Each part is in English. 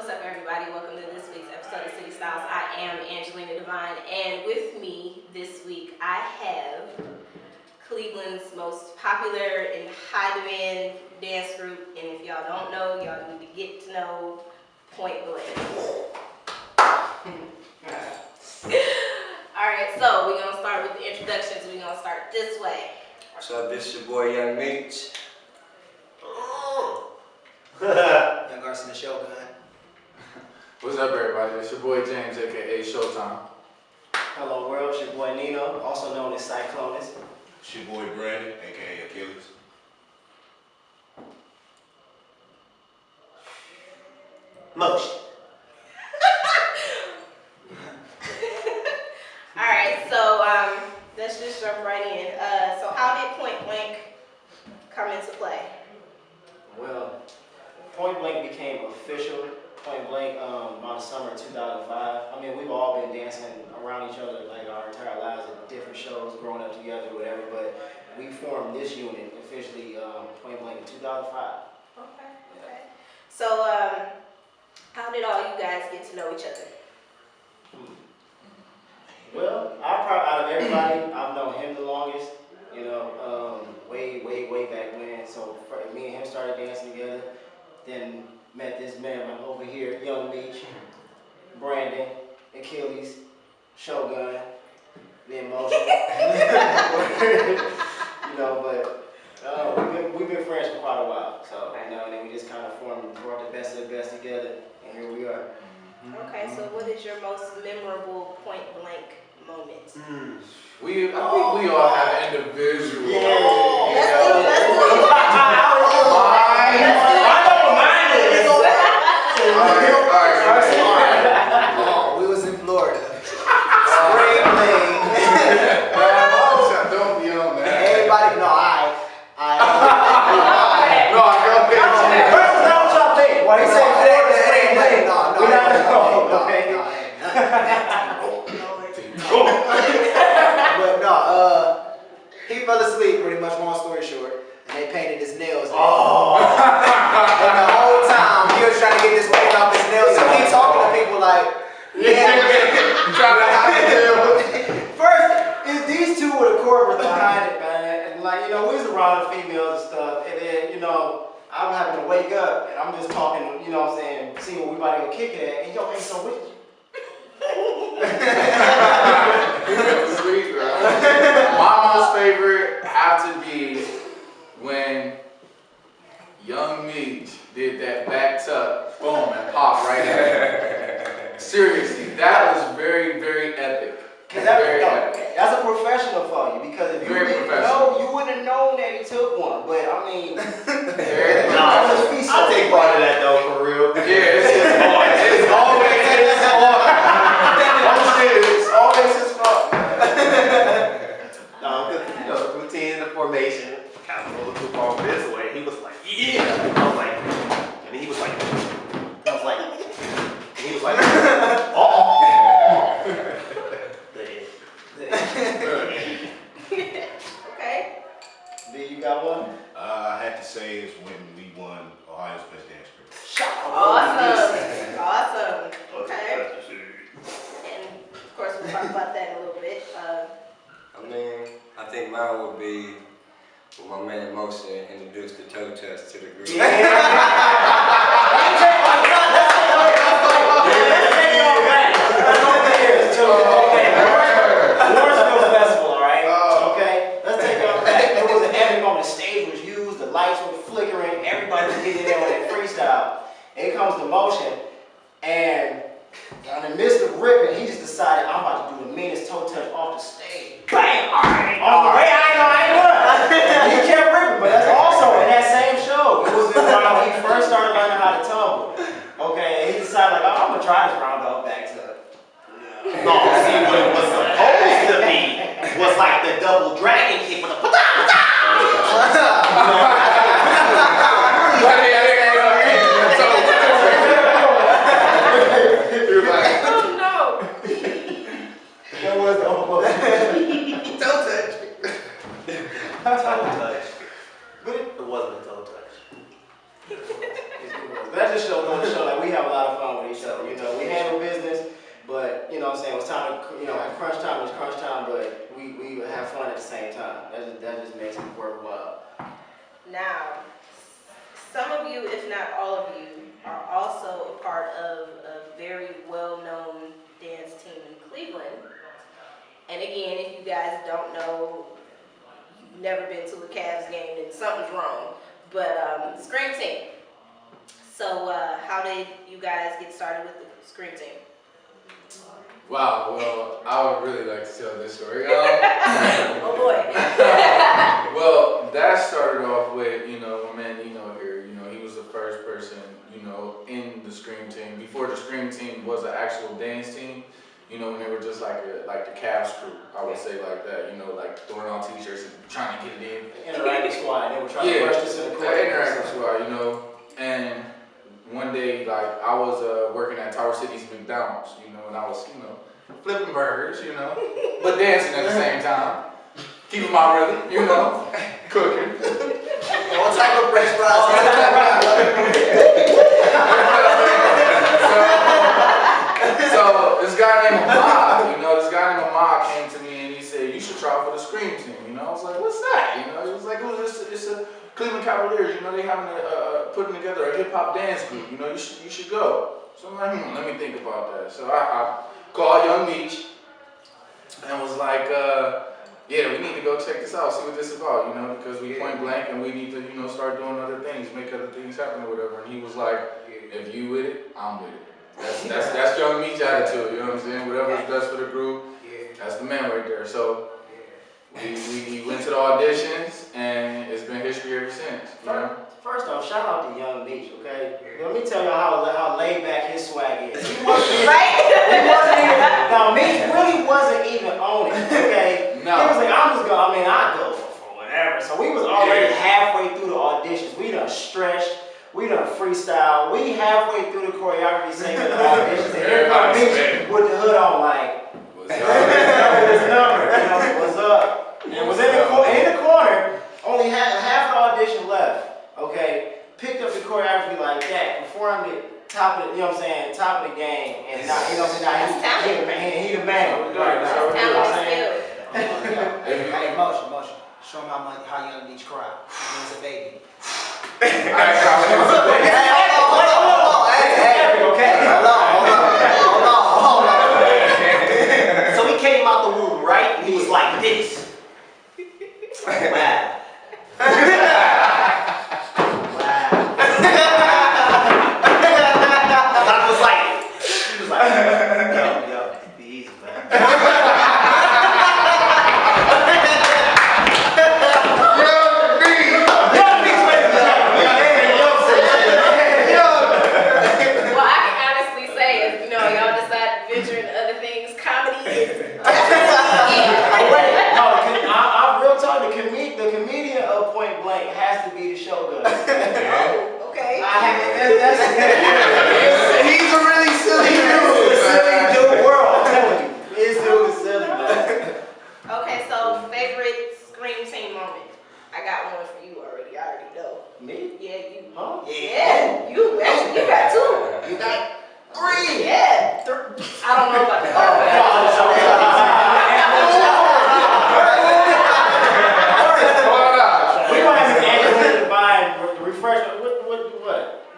What's up, everybody? Welcome to this week's episode of Citi Stylez. I am Angelina Devine, and with me this week I have Cleveland's most popular and high-demand dance group, and if y'all don't know, y'all need to get to know Pt.1. Alright, so we're going to start with the introductions. We're going to start this way. What's up, this is your boy Young Meech. Young Arson, the show gun. What's up, everybody? It's your boy James, aka Showtime. Hello world, it's your boy Nino, also known as Cyclonus. It's your boy Brandon, aka Achilles. Motion. Alright, so let's just jump right in. So how did Pt.1 come into play? Well, Pt.1 became official. Pt.1 around the summer of 2005. I mean, we've all been dancing around each other like our entire lives at different shows, growing up together, whatever. But we formed this unit officially, Pt.1 in 2005. Okay. So how did all you guys get to know each other? Well, out of everybody, I've known him the longest. You know, way back when. So me and him started dancing together. Then met this man right over here, Young Meech, Brandon, Achilles, Shogun, then Motion. You know, but we've been friends for quite a while. So you know, and then we just kind of brought the best of the best together, and here we are. Okay, so what is your most memorable Pt.1 moment? I think we all have individual. Let's do We was in Florida. Don't be on that. Everybody, no, First, what y'all think? Why he said But no, he fell asleep pretty much, long story short, and they painted his nails. And the whole time he was trying to get this paint off his nails, so he talking to people like, trying to hide the nails. First, these two were the corporates behind it, man, and like, you know, we was around the females and stuff, and then, you know, I'm having to wake up, and I'm just talking, you know what I'm saying, seeing what we about to go kick it at, and yo, hey, so what? Sweet, bro. My most favorite have to be when Young Meech did that back tuck, boom, and popped right in. Seriously, that was very, very epic. That's a professional for you, because if you didn't know, you wouldn't have known that he took one. But I mean, I take part of that though, for real. Yeah, it's hard. It's always his fault. It's always his fault. No, because you know the routine and the formation, kind of roll the football this way. He was like, yeah. I was like, and he was like, oh. Okay. B, you got one? I had to say it's when we won Ohio's Best Dance Group. Awesome. Okay. And of course, we'll talk about that in a little bit. I think mine would be when my man Motion introduced the toe touch to the group. Everybody was getting there on that freestyle. It comes to Motion, and in the midst of ripping, he just decided, I'm about to do the meanest toe touch off the stage. Bam! On the way, I ain't done. He kept ripping, but that's also in that same show. It was when he first started learning how to tumble. Okay, and he decided, like, oh, I'm gonna try this round off back tuck. No, see what it was supposed to be was like the double dragon kick with the That just goes to show like we have a lot of fun with but you know what I'm saying, it was time to, at crunch time was crunch time, but we would have fun at the same time. That just makes it worthwhile. Now, some of you, if not all of you, are also a part of a very well-known dance team in Cleveland. And again, if you guys don't know, you've never been to a Cavs game, then something's wrong. But Scream Team. So how did you guys get started with the Scream Team? Wow, well, I would really like to tell this story. Oh boy. Well, that started off with, my man, here, he was the first person, in the Scream Team. Before the Scream Team was an actual dance team, when they were just like the Cavs crew, I would say like that, like throwing on t-shirts and trying to get it in. Interactive squad, they were trying to rush this in the court. Interactive squad, and one day, like, I was working at Tower City's McDonald's, and I was, flipping burgers, but dancing at the same time. Keeping my rhythm, cooking. What type of French fries? So this guy named Ahmad, came to me and he said, you should try for the Scream Team. I was like, what's that? He was like, it's a Cleveland Cavaliers, they having putting together a hip hop dance group, you should go. So I'm like, let me think about that. So I called Young Meech and was like, yeah, we need to go check this out, see what this is about, because we point blank and we need to, start doing other things, make other things happen or whatever. And he was like, if you with it, I'm with it. That's Young Meech's attitude, you know what I'm saying? Whatever's best for the group, that's the man right there. So we went to the auditions and it's been history ever since. First off, shout out to Young Meech, okay? Let me tell you how laid back his swag is. Meech really wasn't even on it, okay? No. He was like, I go for whatever. So we was already halfway through the auditions. We done stretched, we done freestyle, we halfway through the choreography singing the auditions, and everybody Meech with the hood on like, what's up? What's up? And was in the corner, only half the audition left. Okay, picked up the choreography like that, performed it top of the, top of the game, and now, he the man. Hey, motion. Show him how Young Meech cry. He was a baby. Hold on. So he came out the womb, right? He was like this. Wow. He's a really silly dude. Silly dude world, I'm telling you. It's super silly, man. Okay, so favorite Scream Team moment. I got one for you already. I already know. Me? Yeah, you. Huh? Yeah, you. Actually, you got two. You got 3. Yeah. I don't know about We want to have Divine refresh. What?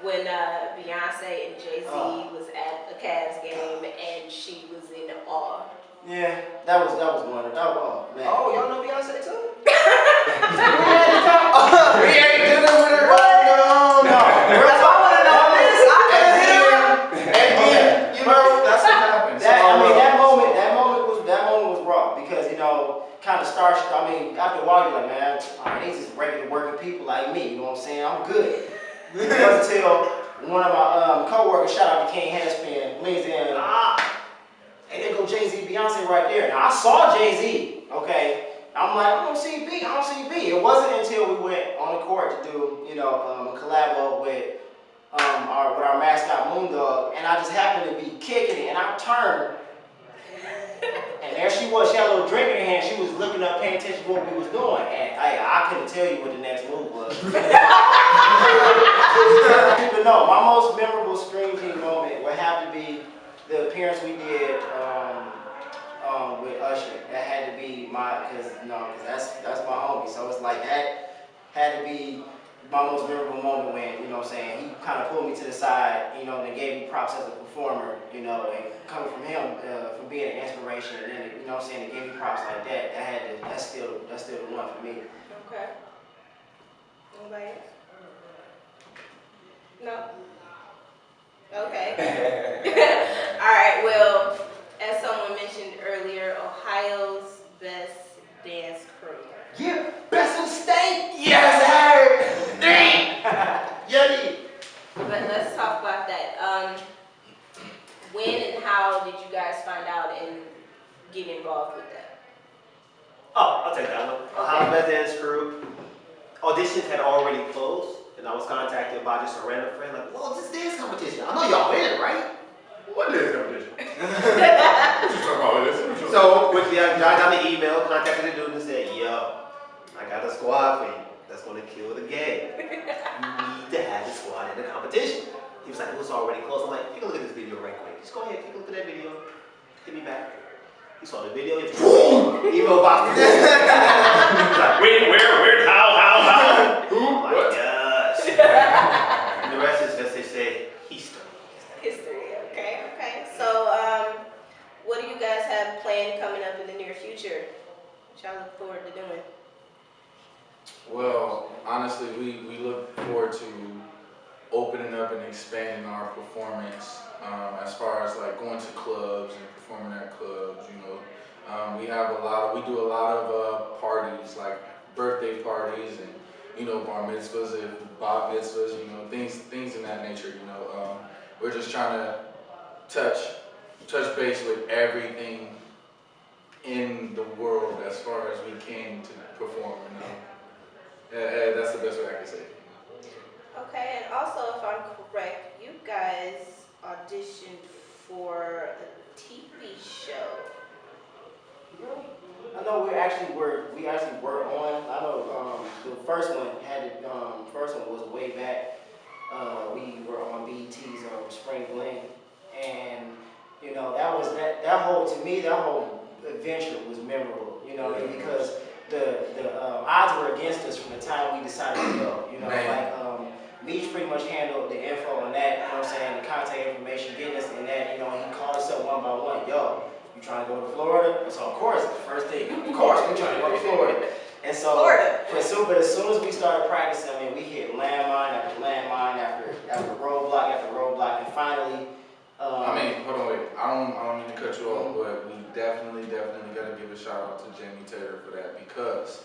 When Beyonce and Jay-Z was at a Cavs game and she was in awe. Yeah, that was one. Oh man. Oh, y'all know Beyonce too? We ain't dealing with her. No. That's why I want to know this. I couldn't hear him. And then, that's what happened. That moment was raw because kind of starstruck. After a while you're like, man, these is regular working people like me. You know what I'm saying? I'm good. It wasn't until one of my co-workers, shout out to King Handspin, leans in and hey, there go Jay-Z, Beyonce right there. Now I saw Jay-Z, okay. I'm like, I don't see B. It wasn't until we went on the court to do, a collab with our mascot Moondog, and I just happened to be kicking it, and I turned, and there she was. She had a little drink in her hand. She was looking up, paying attention to what we was doing, and I couldn't tell you what the next move was. But no, my most memorable Scream Team moment would have to be the appearance we did with Usher, that had to be cause that's my homie. So it's like that had to be my most memorable moment when, you know what I'm saying, he kind of pulled me to the side, you know, and gave me props as a performer, you know, and coming from him, from being an inspiration, and then, you know what I'm saying, to give me props like that, that's still the one for me. Okay. Anybody else? No? Okay. All right, well, as someone mentioned earlier, Ohio's best dance crew. Yeah, best in the state. Yes, sir. Yeti. But let's talk about that. When and how did you guys find out and get involved with that? Oh, I'll take that one. Ohio Best Dance Crew. Auditions had already closed, and I was contacted by just a random friend, like, well, this dance competition. I know y'all in it, right? What dance competition? What you talking about with this? So quickly, I got the email, contacted the dude and said, yo, I got a squad for you that's going to kill the game. You need to have the squad in the competition. He was like, it was already close. I'm like, take a look at this video right quick. Just go ahead, take a look at that video. Hit me back. He saw the video, he boom! Email box. He's like, where, how? Who? Oh my gosh. And the rest is, as they say, history. History, okay. So, what do you guys have planned coming up in the near future? What y'all look forward to doing? Well, honestly, we look forward to opening up and expanding our performance as far as like going to clubs and performing at clubs, you know. We do a lot of parties, like birthday parties and, you know, bar mitzvahs and bat mitzvahs, you know, things in that nature, you know. We're just trying to touch base with everything in the world as far as we can to perform, you know. That's the best way I can say it. Okay, and also, if I'm correct, you guys auditioned for a TV show. I know we actually were on. I know the first one was way back. We were on BET's Spring Bling, and you know that whole adventure was memorable. You know, because the odds were against us from the time we decided to go. You know, Meech pretty much handled the info on that. You know what I'm saying? The contact information, getting us in that. You know, he called us up one by one. Yo, you trying to go to Florida? So of course, the first thing, of course, we trying to go to Florida. And so, but as soon as we started practicing, I mean, we hit landmine after landmine after roadblock after roadblock, and finally. Hold on, wait. I don't mean to cut you off, but we definitely got to give a shout out to Jamie Taylor for that, because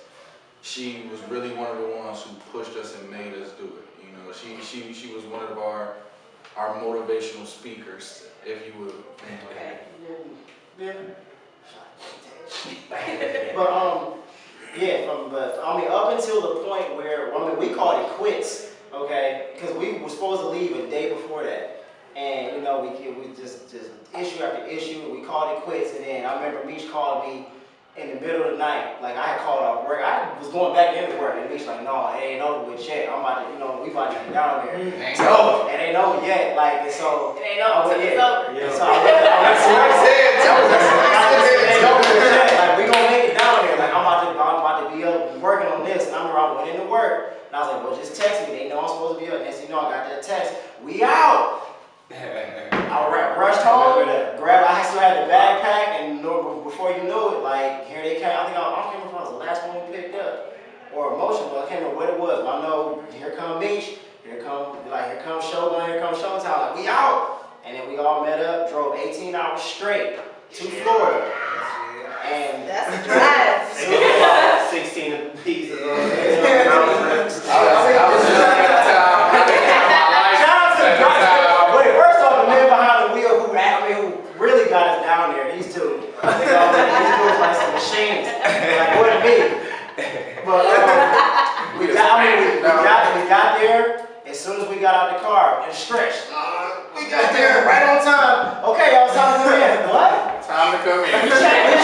she was really one of the ones who pushed us and made us do it. You know, she was one of our motivational speakers, if you would. Okay. Yeah. But up until the point where we called it quits, okay? Because we were supposed to leave a day before that, and you know we just issue after issue, we called it quits, and then I remember Meech called me in the middle of the night, like I had called off work. I was going back into work, and Meech like, no, it ain't over with yet. I'm about to, we about to get down there. It ain't over. It ain't over yet, like, and so. It ain't over till it's over. Yeah. So I like, we gonna make it down there. Like I'm about to be up working on this, and I remember I went into work, and I was like, well, just text me. They know I'm supposed to be up. Next thing you know, I got that text. We out. I rushed home, I still had the backpack, and before you knew it, like, here they came. I don't remember if I was the last one we picked up, or Emotion, but I can't remember what it was. But I know, here come Meech, here comes Shogun, here comes Showtime, like, we out! And then we all met up, drove 18 hours straight to Florida. And that's a drive. 16 pieces of First off, the man behind the wheel who really got us down there, these two. These dudes like some machines. Like, what it be? But we got there as soon as we got out the car and stretched. We got there right on time. Okay, y'all, time to come in. What? Time to come in. We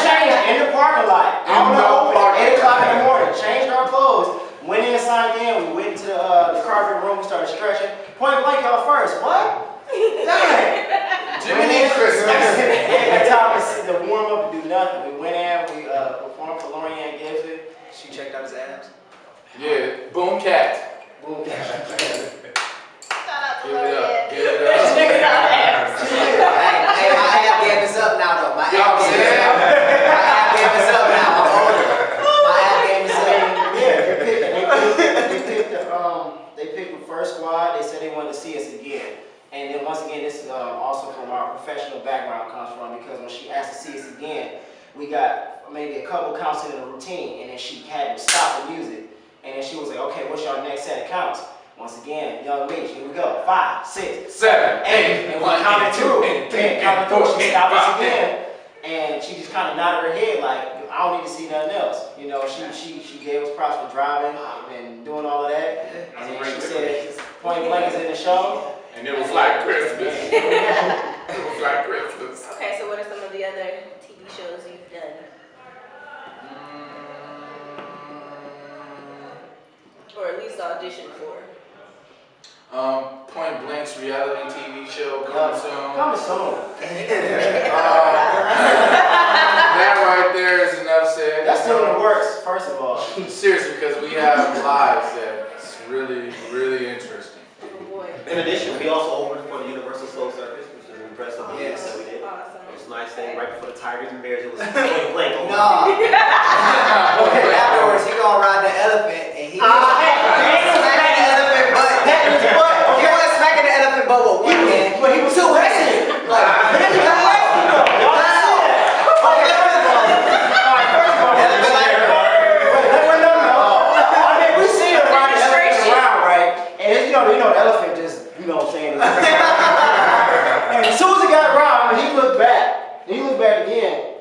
changed in the parking lot. Out in the open, 8 o'clock in the morning. Changed our clothes. Went in, signed in. We went to the carpet room. We started stretching. Point blank, y'all first. What? Dang. Jiminy Christmas. Ain't got time to sit to warm up and do nothing. We went in, we performed for Lorianne Gibson. She checked out his abs. Yeah, boom cat. Boom. Shout out to Give it up, Lorianne. give it up. Hey, my ab game is up now though. My You know ab what I'm game is up. saying? My ab game is up now. I'm older. My ab game is up. They picked the first squad. They said they wanted to see us again. And then once again, this is also from our professional background comes from, because when she asked to see us again, we got maybe a couple counts in the routine, and then she had to stop the music. And then she was like, okay, what's your next set of counts? Once again, young Leach, here we go. 5, 6, 7, 8, and we counted through. And counted through. She stopped us again. And she just kind of nodded her head like, I don't need to see nothing else. You know, she gave us props for driving and doing all of that. And then she said, point blank is in the show. And it was like Christmas. It was like Christmas. Okay, so what are some of the other TV shows you've done? Or at least auditioned for? Point Blank's reality TV show coming soon. Coming soon. That right there is enough said. That's still in the works, first of all. Seriously, because we have lives that's really, really interesting. Oh boy. In addition, we also opened for the Universal Soul Circus, which is impressive. Yes. That we did. Awesome. It was a nice thing. Right before the Tigers and Bears, it was point blank. No. Afterwards, he gonna ride the elephant and he smacking the elephant butt. He wasn't smacking the elephant butt with one hand. But he was two wrestling. hands. Like, You know, the elephant just, you know what I'm saying? And as soon as it got around, he looked back. And he looked back again.